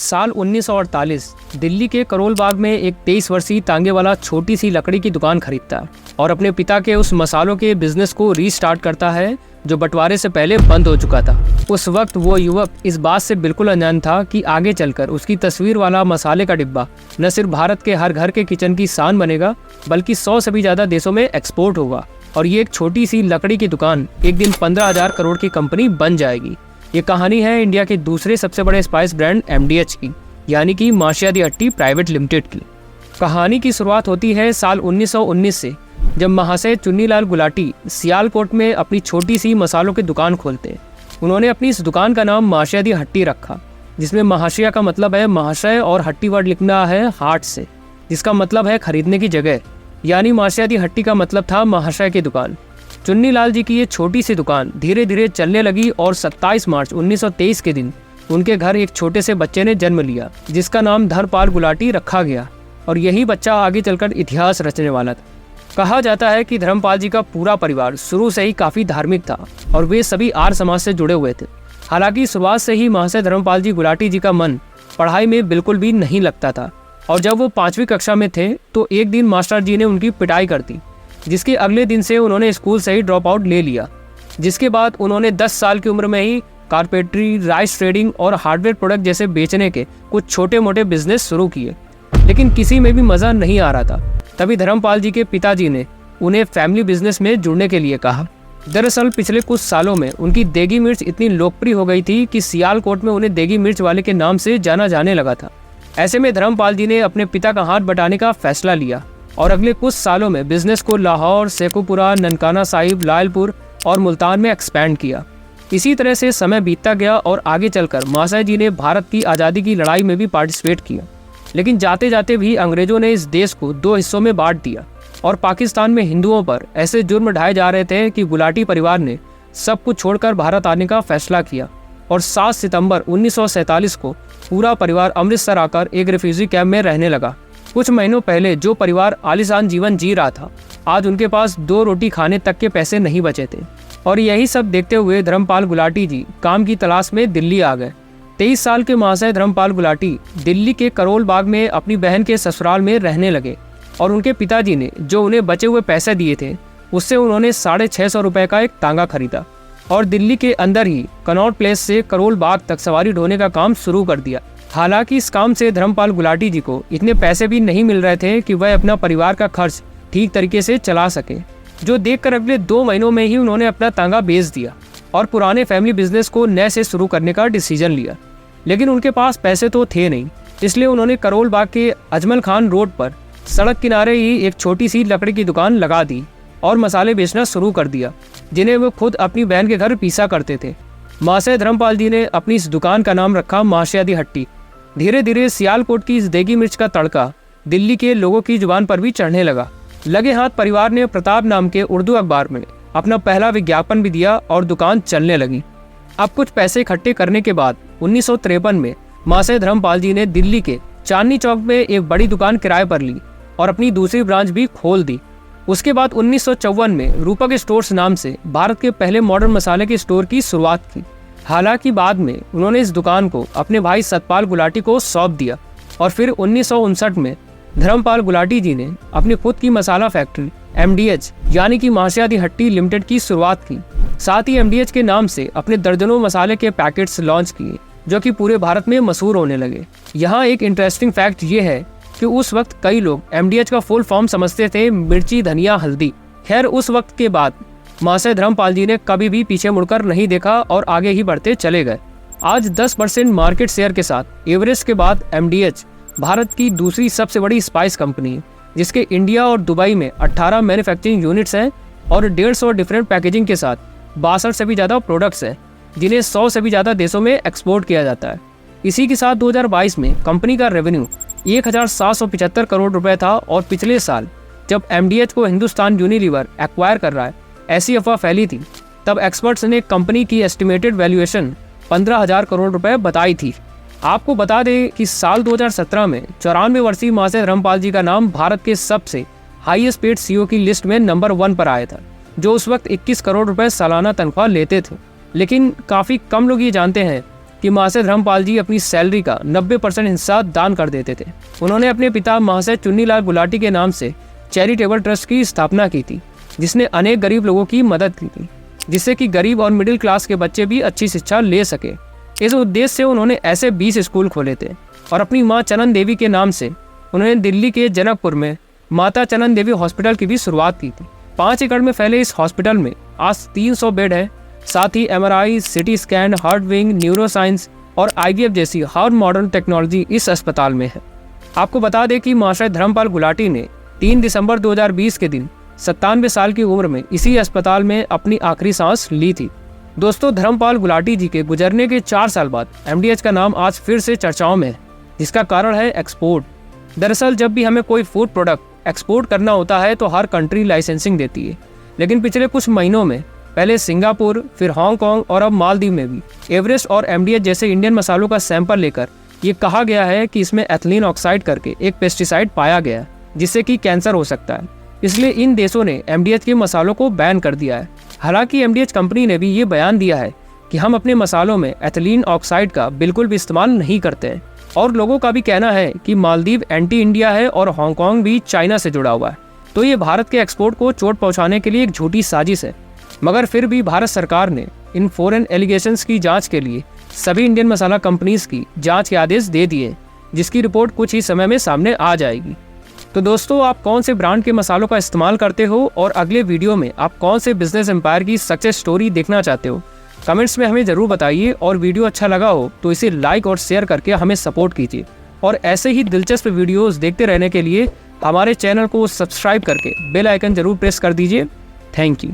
साल 1948 दिल्ली के करोल बाग में एक 23 वर्षीय तांगे वाला छोटी सी लकड़ी की दुकान खरीदता है और अपने पिता के उस मसालों के बिजनेस को रीस्टार्ट करता है जो बंटवारे से पहले बंद हो चुका था। उस वक्त वो युवक इस बात से बिल्कुल अनजान था कि आगे चलकर उसकी तस्वीर वाला मसाले का डिब्बा न सिर्फ भारत के हर घर के किचन की शान बनेगा बल्कि 100 से भी ज्यादा देशों में एक्सपोर्ट होगा और ये एक छोटी सी लकड़ी की दुकान एक दिन 15,000 करोड़ की कंपनी बन जाएगी। ये कहानी है इंडिया के दूसरे सबसे बड़े स्पाइस ब्रांड MDH की, यानी कि मार्शिया हट्टी प्राइवेट लिमिटेड की। कहानी की शुरुआत होती है साल 1919 से, जब महाशय चुन्नीलाल गुलाटी सियालकोट में अपनी छोटी सी मसालों की दुकान खोलते हैं। उन्होंने अपनी इस दुकान का नाम मार्शिया हट्टी रखा, जिसमें महाशया का मतलब है महाशय और हट्टी वर्ड लिखना है हाट से, जिसका मतलब है खरीदने की जगह, यानी मार्शिया हट्टी का मतलब था महाशय की दुकान। चुन्नीलाल जी की ये छोटी सी दुकान धीरे धीरे चलने लगी और 27 मार्च 1923 के दिन उनके घर एक छोटे से बच्चे ने जन्म लिया, जिसका नाम धर्मपाल गुलाटी रखा गया और यही बच्चा आगे चलकर इतिहास रचने वाला था। कहा जाता है कि धर्मपाल जी का पूरा परिवार शुरू से ही काफी धार्मिक था और वे सभी आर्य समाज से जुड़े हुए थे। हालांकि शुरुआत से ही महाशय धर्मपाल जी गुलाटी जी का मन पढ़ाई में बिल्कुल भी नहीं लगता था और जब वो 5वीं कक्षा में थे तो एक दिन मास्टर जी ने उनकी पिटाई कर दी, जिसके अगले दिन से उन्होंने स्कूल से ही ड्रॉप आउट ले लिया। जिसके बाद उन्होंने 10 साल की उम्र में ही कारपेंटरी, राइस ट्रेडिंग और हार्डवेयर प्रोडक्ट जैसे बेचने के कुछ छोटे मोटे बिजनेस शुरू किए, लेकिन किसी में भी मजा नहीं आ रहा था। तभी धर्मपाल जी के पिताजी ने उन्हें फैमिली बिजनेस में जुड़ने के लिए कहा। दरअसल पिछले कुछ सालों में उनकी देगी मिर्च इतनी लोकप्रिय हो गई थी कि सियालकोट में उन्हें देगी मिर्च वाले के नाम से जाना जाने लगा था। ऐसे में धर्मपाल जी ने अपने पिता का हाथ बटाने का फैसला लिया और अगले कुछ सालों में बिजनेस को लाहौर, शेखुपुरा, ननकाना साहिब, लालपुर और मुल्तान में एक्सपैंड किया। इसी तरह से समय बीतता गया और आगे चलकर महाशय जी ने भारत की आज़ादी की लड़ाई में भी पार्टिसिपेट किया, लेकिन जाते जाते भी अंग्रेजों ने इस देश को 2 हिस्सों में बांट दिया और पाकिस्तान में हिंदुओं पर ऐसे जुर्म ढाए जा रहे थे कि गुलाटी परिवार ने सब कुछ छोड़कर भारत आने का फैसला किया और 7 सितंबर 1947 को पूरा परिवार अमृतसर आकर एक रिफ्यूजी कैंप में रहने लगा। कुछ महीनों पहले जो परिवार आलीशान जीवन जी रहा था, आज उनके पास 2 रोटी खाने तक के पैसे नहीं बचे थे और यही सब देखते हुए धर्मपाल गुलाटी जी काम की तलाश में दिल्ली आ गए। 23 साल के महाशय धर्मपाल गुलाटी दिल्ली के करोल बाग में अपनी बहन के ससुराल में रहने लगे और उनके पिताजी ने जो उन्हें बचे हुए पैसे दिए थे उससे उन्होंने 650 रुपए का एक तांगा खरीदा और दिल्ली के अंदर ही कनॉट प्लेस से करोल बाग तक सवारी ढोने का काम शुरू कर दिया। हालांकि इस काम से धर्मपाल गुलाटी जी को इतने पैसे भी नहीं मिल रहे थे कि वह अपना परिवार का खर्च ठीक तरीके से चला सके, जो देखकर अगले 2 महीनों में ही उन्होंने अपना तांगा बेच दिया और पुराने फैमिली बिजनेस को नए से शुरू करने का डिसीजन लिया। लेकिन उनके पास पैसे तो थे नहीं, इसलिए उन्होंने करोल बाग के अजमल खान रोड पर सड़क किनारे ही एक छोटी सी लकड़ी की दुकान लगा दी और मसाले बेचना शुरू कर दिया, जिन्हें वो खुद अपनी बहन के घर पीसा करते थे। महाशय धर्मपाल जी ने अपनी इस दुकान का नाम रखा मार्शिया हट्टी। धीरे धीरे सियालकोट की इस देगी मिर्च का तड़का दिल्ली के लोगों की जुबान पर भी चढ़ने लगा। लगे हाथ परिवार ने प्रताप नाम के उर्दू अखबार में अपना पहला विज्ञापन भी दिया और दुकान चलने लगी। अब कुछ पैसे इकट्ठे करने के बाद 1953 में महाशय धर्मपाल जी ने दिल्ली के चांदनी चौक में एक बड़ी दुकान किराए पर ली और अपनी दूसरी ब्रांच भी खोल दी। उसके बाद 1954 में रूपक स्टोर्स नाम से भारत के पहले मॉडर्न मसाले के स्टोर की शुरुआत की। हालांकि बाद में उन्होंने इस दुकान को अपने भाई सतपाल गुलाटी को सौंप दिया और फिर 1959 में धर्मपाल गुलाटी जी ने अपनी खुद की मसाला फैक्ट्री MDH यानी कि मार्शिया हट्टी लिमिटेड की शुरुआत की। साथ ही MDH के नाम से अपने दर्जनों मसाले के पैकेट्स लॉन्च किए, जो कि पूरे भारत में मशहूर होने लगे। यहाँ एक इंटरेस्टिंग फैक्ट ये है कि उस वक्त कई लोग MDH का फुल फॉर्म समझते थे मिर्ची, धनिया, हल्दी। खैर उस वक्त के बाद महाशय धर्मपाल जी ने कभी भी पीछे मुड़कर नहीं देखा और आगे ही बढ़ते चले गए। आज 10% मार्केट शेयर के साथ एवरेस्ट के बाद MDH भारत की दूसरी सबसे बड़ी स्पाइस कंपनी है, जिसके इंडिया और दुबई में 18 मैन्युफैक्चरिंग यूनिट्स हैं और 150 डिफरेंट पैकेजिंग के साथ 62 से भी ज़्यादा प्रोडक्ट्स हैं, जिन्हें 100 से भी ज़्यादा देशों में एक्सपोर्ट किया जाता है। इसी के साथ 2022 में कंपनी का रेवेन्यू 1775 करोड़ रुपए था और पिछले साल जब MDH को हिंदुस्तान यूनिलीवर एक्वायर कर रहा है, ऐसी अफवाह फैली थी, तब एक्सपर्ट्स ने कंपनी की एस्टिमेटेड वैल्यूएशन 15,000 करोड़ रुपए बताई थी। आपको बता दें कि साल 2017 में 94 वर्षीय महाशय धर्मपाल जी का नाम भारत के सबसे हाईएस्ट पेड CEO की लिस्ट में नंबर 1 पर आया था, जो उस वक्त 21 करोड़ रुपए सालाना तनख्वाह लेते थे। लेकिन काफ़ी कम लोग ये जानते हैं कि महाशय धर्मपाल जी अपनी सैलरी का 90% हिस्सा दान कर देते थे। उन्होंने अपने पिता महाशय चुन्नीलाल गुलाटी के नाम से चैरिटेबल ट्रस्ट की स्थापना की थी, जिसने अनेक गरीब लोगों की मदद की थी, जिससे कि गरीब और मिडिल क्लास के बच्चे भी अच्छी शिक्षा ले सके। इस उद्देश्य से उन्होंने ऐसे 20 स्कूल खोले थे और अपनी माँ चनन देवी के नाम से उन्होंने दिल्ली के जनकपुर में माता चनन देवी हॉस्पिटल की भी शुरुआत की थी। 5 एकड़ में फैले इस हॉस्पिटल में आज 300 बेड है। साथ ही MRI, CT scan, heart wing, neuroscience और IVF जैसी हर मॉडर्न टेक्नोलॉजी इस अस्पताल में है। आपको बता दें कि महाशय धर्मपाल गुलाटी ने 3 दिसंबर 2020 के दिन 97 साल की उम्र में इसी अस्पताल में अपनी आखिरी सांस ली थी। दोस्तों, धर्मपाल गुलाटी जी के गुजरने के 4 साल बाद MDH का नाम आज फिर से चर्चाओं में है, जिसका कारण है एक्सपोर्ट। दरअसल जब भी हमें कोई फूड प्रोडक्ट एक्सपोर्ट करना होता है तो हर कंट्री लाइसेंसिंग देती है, लेकिन पिछले कुछ महीनों में पहले सिंगापुर, फिर हांगकांग और अब मालदीव में भी एवरेस्ट और MDH जैसे इंडियन मसालों का सैंपल लेकर ये कहा गया है कि इसमें एथिलीन ऑक्साइड करके एक पेस्टिसाइड पाया गया है, जिससे कि कैंसर हो सकता है। इसलिए इन देशों ने MDH के मसालों को बैन कर दिया है। हालांकि MDH कंपनी ने भी ये बयान दिया है कि हम अपने मसालों में एथिलीन ऑक्साइड का बिल्कुल भी इस्तेमाल नहीं करते हैं। और लोगों का भी कहना है कि मालदीव एंटी इंडिया है और हांगकांग भी चाइना से जुड़ा हुआ है, तो ये भारत के एक्सपोर्ट को चोट पहुंचाने के लिए एक झूठी साजिश है। मगर फिर भी भारत सरकार ने इन फॉरेन एलिगेशंस की जांच के लिए सभी इंडियन मसाला कंपनीज की जांच के आदेश दे दिए, जिसकी रिपोर्ट कुछ ही समय में सामने आ जाएगी। तो दोस्तों, आप कौन से ब्रांड के मसालों का इस्तेमाल करते हो और अगले वीडियो में आप कौन से बिजनेस एम्पायर की सक्सेस स्टोरी देखना चाहते हो, कमेंट्स में हमें ज़रूर बताइए। और वीडियो अच्छा लगा हो तो इसे लाइक और शेयर करके हमें सपोर्ट कीजिए। और ऐसे ही दिलचस्प वीडियोस देखते रहने के लिए हमारे चैनल को सब्सक्राइब करके बेल आइकन जरूर प्रेस कर दीजिए। Thank you.